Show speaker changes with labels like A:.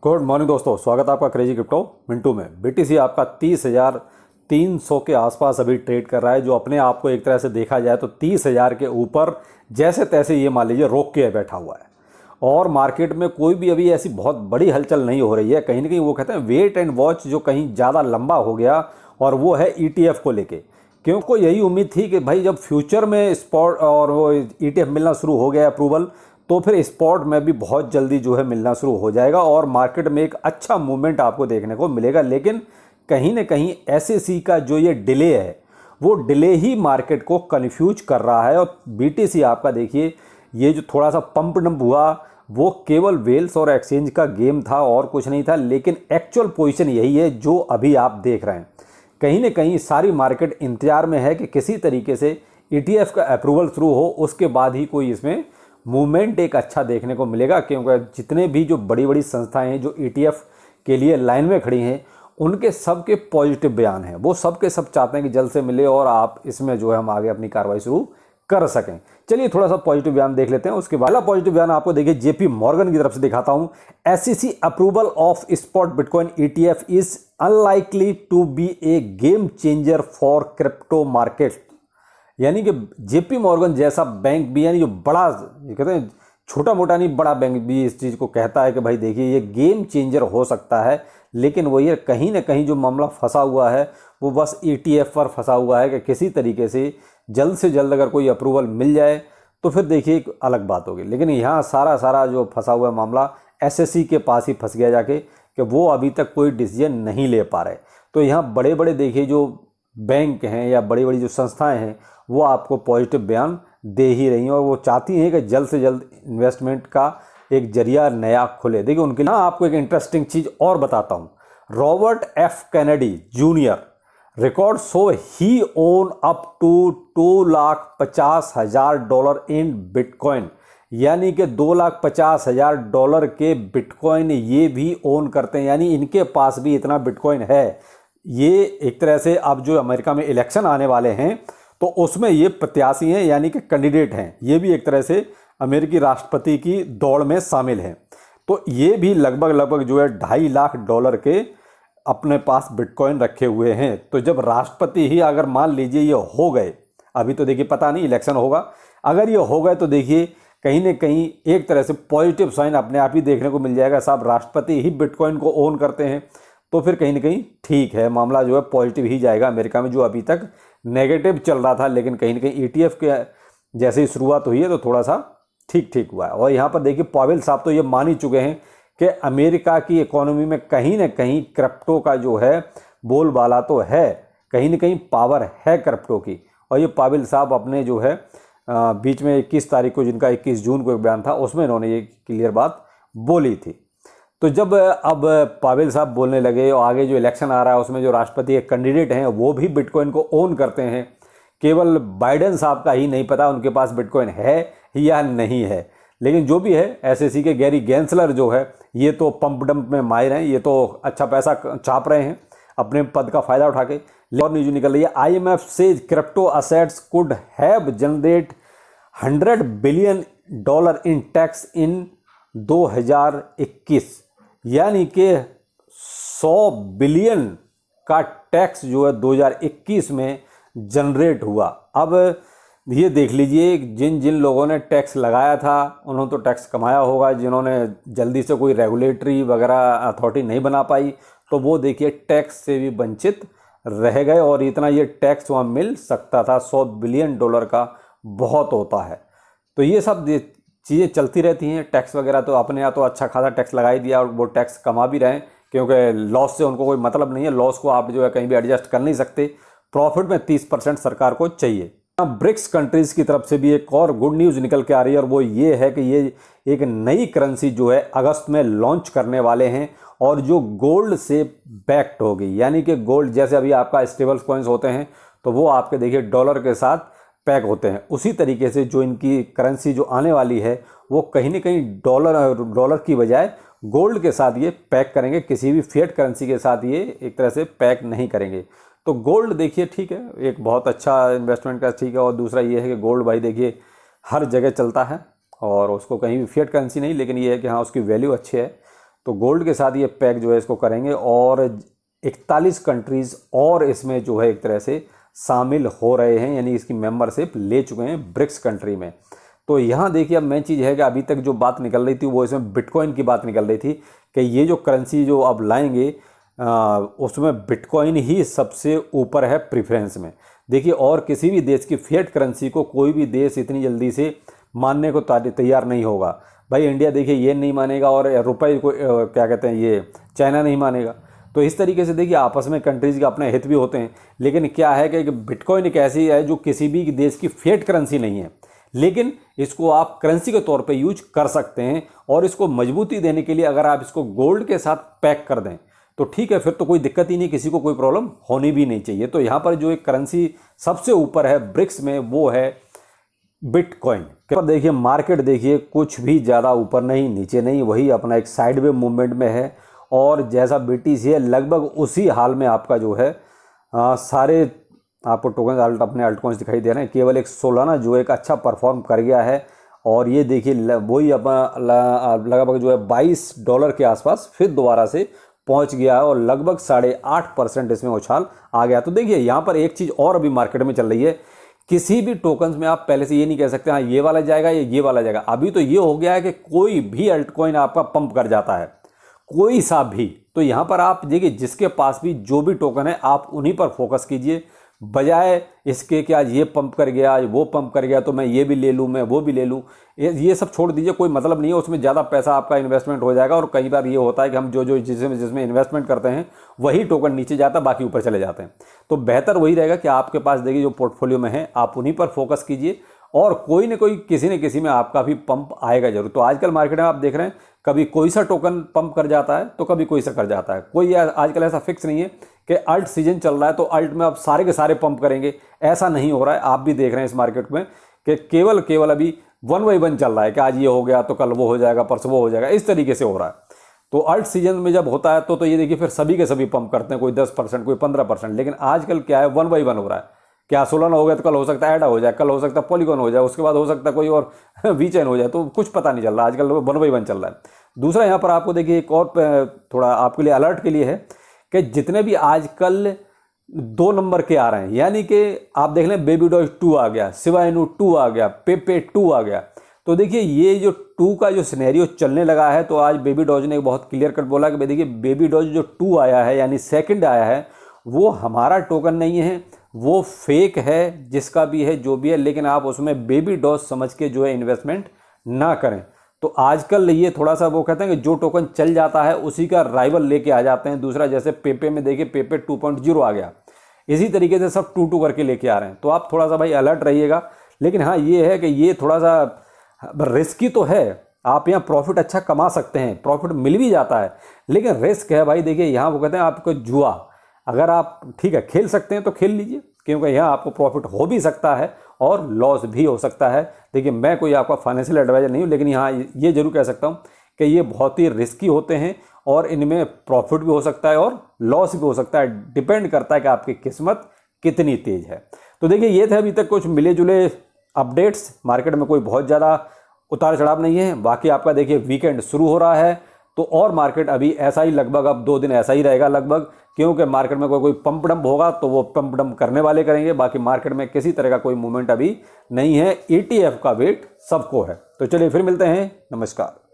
A: Good morning दोस्तों, स्वागत है आपका क्रेजी क्रिप्टो मिंटू में। बीटीसी आपका 30,300 के आसपास अभी ट्रेड कर रहा है, जो अपने आप को एक तरह से देखा जाए तो 30,000 के ऊपर जैसे तैसे ये मान लीजिए रोक के बैठा हुआ है। और मार्केट में कोई भी अभी ऐसी बहुत बड़ी हलचल नहीं हो रही है। कहीं ना कहीं वो कहते हैं वेट एंड वॉच, जो कहीं ज़्यादा लंबा हो गया, और वो है ईटीएफ को लेके। क्योंकि यही उम्मीद थी कि भाई जब फ्यूचर में स्पॉट और वो ईटीएफ मिलना शुरू हो गया अप्रूवल, तो फिर स्पॉट में भी बहुत जल्दी जो है मिलना शुरू हो जाएगा और मार्केट में एक अच्छा मूवमेंट आपको देखने को मिलेगा। लेकिन कहीं ना कहीं एसईसी का जो ये डिले है, वो डिले ही मार्केट को कन्फ्यूज कर रहा है। और बीटीसी आपका देखिए, ये जो थोड़ा सा पंप डंप हुआ, वो केवल वेल्स और एक्सचेंज का गेम था और कुछ नहीं था। लेकिन एक्चुअल पोजीशन यही है जो अभी आप देख रहे हैं। कहीं ना कहीं सारी मार्केट इंतजार में है कि किसी तरीके से ईटीएफ का अप्रूवल शुरू हो, उसके बाद ही कोई इसमें मूवमेंट एक अच्छा देखने को मिलेगा। क्योंकि जितने भी जो बड़ी बड़ी संस्थाएं हैं जो ईटीएफ के लिए लाइन में खड़ी हैं, उनके सब के पॉजिटिव बयान हैं। वो सब के सब चाहते हैं कि जल्द से मिले और आप इसमें जो है हम आगे अपनी कार्रवाई शुरू कर सकें। चलिए थोड़ा सा पॉजिटिव बयान देख लेते हैं। उसके बाद पहला पॉजिटिव बयान आपको देखिए जेपी मॉर्गन की तरफ से दिखाता हूं। SEC approval of spot bitcoin ETF is unlikely to be a game changer for crypto market. यानी कि जेपी मॉर्गन जैसा बैंक भी, यानी जो बड़ा, ये कहते हैं छोटा मोटा नहीं, बड़ा बैंक भी इस चीज़ को कहता है कि भाई देखिए ये गेम चेंजर हो सकता है। लेकिन वो ये कहीं ना कहीं जो मामला फंसा हुआ है, वो बस ईटीएफ पर फंसा हुआ है कि किसी तरीके से जल्द अगर कोई अप्रूवल मिल जाए तो फिर देखिए एक अलग बात होगी। लेकिन यहाँ सारा जो फंसा हुआ मामला एसएससी के पास ही फंस गया जाके, कि वो अभी तक कोई डिसीजन नहीं ले पा रहे। तो यहाँ बड़े बड़े देखिए जो बैंक हैं या बड़ी बड़ी जो संस्थाएं हैं, वो आपको पॉजिटिव बयान दे ही रही हैं और वो चाहती हैं कि जल्द से जल्द इन्वेस्टमेंट का एक जरिया नया खुले। देखिए उनके लिए आपको एक इंटरेस्टिंग चीज़ और बताता हूँ। Robert F Kennedy junior record so he own up to $250,000 in bitcoin. यानी कि $250,000 के बिटकॉइन ये भी ओन करते हैं, यानी इनके पास भी इतना बिटकॉइन है। ये एक तरह से अब जो अमेरिका में इलेक्शन आने वाले हैं, तो उसमें ये प्रत्याशी हैं, यानी कि कैंडिडेट हैं। ये भी एक तरह से अमेरिकी राष्ट्रपति की दौड़ में शामिल हैं। तो ये भी लगभग जो है $2.5 लाख के अपने पास बिटकॉइन रखे हुए हैं। तो जब राष्ट्रपति ही अगर मान लीजिए ये हो गए, अभी तो देखिए पता नहीं इलेक्शन होगा, अगर ये हो गए तो देखिए कहीं ना कहीं एक तरह से पॉजिटिव साइन अपने आप ही देखने को मिल जाएगा। साहब राष्ट्रपति ही बिटकॉइन को ओन करते हैं, तो फिर कहीं ना कहीं ठीक है, मामला जो है पॉजिटिव ही जाएगा अमेरिका में, जो अभी तक नेगेटिव चल रहा था। लेकिन कहीं ना कहीं ईटीएफ के जैसे ही शुरुआत हुई है तो थोड़ा सा ठीक हुआ है। और यहाँ पर देखिए पावेल साहब तो ये मान ही चुके हैं कि अमेरिका की इकोनॉमी में कहीं ना कहीं क्रिप्टो का जो है बोलबाला तो है, कहीं ना कहीं पावर है क्रिप्टो की। और ये पावेल साहब अपने जो है बीच में 21 तारीख को, जिनका 21 जून को एक बयान था, उसमें इन्होंने ये क्लियर बात बोली थी। तो जब अब पावेल साहब बोलने लगे और आगे जो इलेक्शन आ रहा है उसमें जो राष्ट्रपति के कैंडिडेट हैं वो भी बिटकॉइन को ओन करते हैं, केवल बाइडेन साहब का ही नहीं पता उनके पास बिटकॉइन है या नहीं है। लेकिन जो भी है, एसएससी के गैरी गेंसलर जो है, ये तो पंप डंप में माहिर हैं, ये तो अच्छा पैसा चाप रहे हैं अपने पद का फ़ायदा उठा के। और न्यूज निकल रही है, IMF से crypto assets could have generate $100 billion in tax in 2021। यानी कि 100 बिलियन का टैक्स जो है 2021 में जनरेट हुआ। अब ये देख लीजिए, जिन जिन लोगों ने टैक्स लगाया था उन्होंने तो टैक्स कमाया होगा, जिन्होंने जल्दी से कोई रेगुलेटरी वगैरह अथॉरिटी नहीं बना पाई, तो वो देखिए टैक्स से भी वंचित रह गए। और इतना ये टैक्स वहाँ मिल सकता था, $100 बिलियन का बहुत होता है। तो ये सब चीज़ें चलती रहती हैं। टैक्स वगैरह तो अपने यहाँ तो अच्छा खासा टैक्स लगा ही दिया और वो टैक्स कमा भी रहे हैं, क्योंकि लॉस से उनको कोई मतलब नहीं है। लॉस को आप जो है कहीं भी एडजस्ट कर नहीं सकते। प्रॉफिट में 30% सरकार को चाहिए। ब्रिक्स कंट्रीज़ की तरफ से भी एक और गुड न्यूज़ निकल के आ रही है, और वो ये है कि ये एक नई करेंसी जो है अगस्त में लॉन्च करने वाले हैं, और जो गोल्ड से बैक्ड होगी। यानी कि गोल्ड जैसे अभी आपका स्टेबल कॉइन्स होते हैं, तो वो आपके देखिए डॉलर के साथ पैक होते हैं, उसी तरीके से जो इनकी करेंसी जो आने वाली है, वो कहीं ना कहीं डॉलर की बजाय गोल्ड के साथ ये पैक करेंगे। किसी भी फिएट करेंसी के साथ ये एक तरह से पैक नहीं करेंगे। तो गोल्ड देखिए ठीक है, एक बहुत अच्छा इन्वेस्टमेंट का ठीक है। और दूसरा ये है कि गोल्ड भाई देखिए हर जगह चलता है, और उसको कहीं भी फिएट करेंसी नहीं, लेकिन ये है कि हाँ उसकी वैल्यू अच्छी है। तो गोल्ड के साथ ये पैक जो है इसको करेंगे और 41 कंट्रीज़ और इसमें जो है एक तरह से शामिल हो रहे हैं, यानी इसकी मेंबरशिप ले चुके हैं ब्रिक्स कंट्री में। तो यहाँ देखिए अब मेन चीज़ है कि अभी तक जो बात निकल रही थी वो इसमें बिटकॉइन की बात निकल रही थी कि ये जो करेंसी जो अब लाएंगे उसमें बिटकॉइन ही सबसे ऊपर है प्रेफरेंस में। देखिए और किसी भी देश की फिएट करेंसी को कोई भी देश इतनी जल्दी से मानने को तैयार नहीं होगा। भाई इंडिया देखिए ये नहीं मानेगा और रुपये को क्या कहते हैं ये चाइना नहीं मानेगा। तो इस तरीके से देखिए आपस में कंट्रीज़ के अपने हित भी होते हैं, लेकिन क्या है कि बिटकॉइन एक ऐसी है जो किसी भी देश की फिएट करेंसी नहीं है, लेकिन इसको आप करेंसी के तौर पे यूज कर सकते हैं। और इसको मजबूती देने के लिए अगर आप इसको गोल्ड के साथ पैक कर दें तो ठीक है, फिर तो कोई दिक्कत ही नहीं, किसी को कोई प्रॉब्लम होनी भी नहीं चाहिए। तो यहाँ पर जो एक करेंसी सबसे ऊपर है ब्रिक्स में वो है बिटकॉइन। पर देखिए मार्केट देखिए कुछ भी ज़्यादा ऊपर नहीं नीचे नहीं, वही अपना एक साइडवे मूवमेंट में है। और जैसा BTC है लगभग उसी हाल में आपका जो है सारे आपको टोकन अपने अल्टकॉइंस दिखाई दे रहे हैं। केवल एक सोलाना जो एक अच्छा परफॉर्म कर गया है और ये देखिए वही अपना लगभग जो है $22 के आसपास फिर दोबारा से पहुंच गया है और लगभग 8.5% इसमें उछाल आ गया। तो देखिए यहाँ पर एक चीज़ और अभी मार्केट में चल रही है, किसी भी टोकन्स में आप पहले से ये नहीं कह सकते हाँ ये वाला जाएगा या ये वाला जाएगा। अभी तो ये हो गया है कि कोई भी अल्टकॉइन आपका पंप कर जाता है, कोई सा भी। तो यहाँ पर आप देखिए जिसके पास भी जो भी टोकन है आप उन्हीं पर फोकस कीजिए, बजाय इसके कि आज ये पंप कर गया आज वो पंप कर गया तो मैं ये भी ले लूँ मैं वो भी ले लूँ। ये सब छोड़ दीजिए, कोई मतलब नहीं है, उसमें ज़्यादा पैसा आपका इन्वेस्टमेंट हो जाएगा। और कई बार ये होता है कि हम जो जिसमें इन्वेस्टमेंट करते हैं वही टोकन नीचे जाता है, बाकी ऊपर चले जाते हैं। तो बेहतर वही रहेगा कि आपके पास देखिए जो पोर्टफोलियो में है आप उन्हीं पर फोकस कीजिए और कोई ना कोई किसी न किसी में आपका भी पंप आएगा जरूर। तो आजकल मार्केट में आप देख रहे हैं कभी कोई सा टोकन पंप कर जाता है तो कभी कोई सा कर जाता है। कोई आजकल ऐसा फिक्स नहीं है कि अल्ट सीजन चल रहा है तो अल्ट में आप सारे के सारे पंप करेंगे, ऐसा नहीं हो रहा है। आप भी देख रहे हैं इस मार्केट में कि केवल अभी 1 by 1 चल रहा है कि आज ये हो गया तो कल वो हो जाएगा, परसों वो हो जाएगा, इस तरीके से हो रहा है। तो अल्ट सीजन में जब होता है तो ये देखिए फिर सभी के सभी पंप करते हैं, कोई 10% कोई 15%। लेकिन आजकल क्या है 1 by 1 हो रहा है। क्या सोलाना हो गया तो कल हो सकता है एडा हो जाए, कल हो सकता है पॉलीगॉन हो जाए, उसके बाद हो सकता है कोई और वीचैन हो जाए। तो कुछ पता नहीं चल रहा, आजकल 1 by 1 चल रहा है। दूसरा यहाँ पर आपको देखिए एक और थोड़ा आपके लिए अलर्ट के लिए है कि जितने भी आजकल 2 नंबर के आ रहे हैं, यानी कि आप देख लें बेबी डॉज 2 आ गया, शिबा इनू 2 आ गया, पेपे 2 आ गया। तो देखिए ये जो 2 का जो सिनेरियो चलने लगा है, तो आज बेबी डॉज ने बहुत क्लियर कट बोला कि देखिए बेबी डॉज जो 2 आया है यानी सेकंड आया है वो हमारा टोकन नहीं है, वो फेक है, जिसका भी है जो भी है, लेकिन आप उसमें बेबी डॉज समझ के जो है इन्वेस्टमेंट ना करें। तो आजकल ये थोड़ा सा वो कहते हैं कि जो टोकन चल जाता है उसी का राइवल लेके आ जाते हैं। दूसरा जैसे पेपे में देखिए पेपे 2.0 आ गया, इसी तरीके से सब 2 करके लेके आ रहे हैं। तो आप थोड़ा सा भाई अलर्ट रहिएगा। लेकिन हाँ ये है कि ये थोड़ा सा रिस्की तो है, आप यहाँ प्रॉफिट अच्छा कमा सकते हैं, प्रॉफिट मिल भी जाता है, लेकिन रिस्क है भाई। देखिए यहाँ वो कहते हैं आपको जुआ, अगर आप ठीक है खेल सकते हैं तो खेल लीजिए, क्योंकि यहाँ आपको प्रॉफिट हो भी सकता है और लॉस भी हो सकता है। देखिए मैं कोई आपका फाइनेंशियल एडवाइजर नहीं हूँ, लेकिन यहाँ ये जरूर कह सकता हूँ कि ये बहुत ही रिस्की होते हैं और इनमें प्रॉफिट भी हो सकता है और लॉस भी हो सकता है। डिपेंड करता है कि आपकी किस्मत कितनी तेज है। तो देखिए ये थे अभी तक कुछ मिले जुले अपडेट्स। मार्केट में कोई बहुत ज़्यादा उतार चढ़ाव नहीं है। बाकी आपका देखिए वीकेंड शुरू हो रहा है तो और मार्केट अभी ऐसा ही लगभग अब 2 दिन ऐसा ही रहेगा लगभग, क्योंकि मार्केट में कोई पंप डंप होगा तो वो पंप डंप करने वाले करेंगे। बाकी मार्केट में किसी तरह का कोई मूवमेंट अभी नहीं है। ETF का वेट सबको है। तो चलिए फिर मिलते हैं, नमस्कार।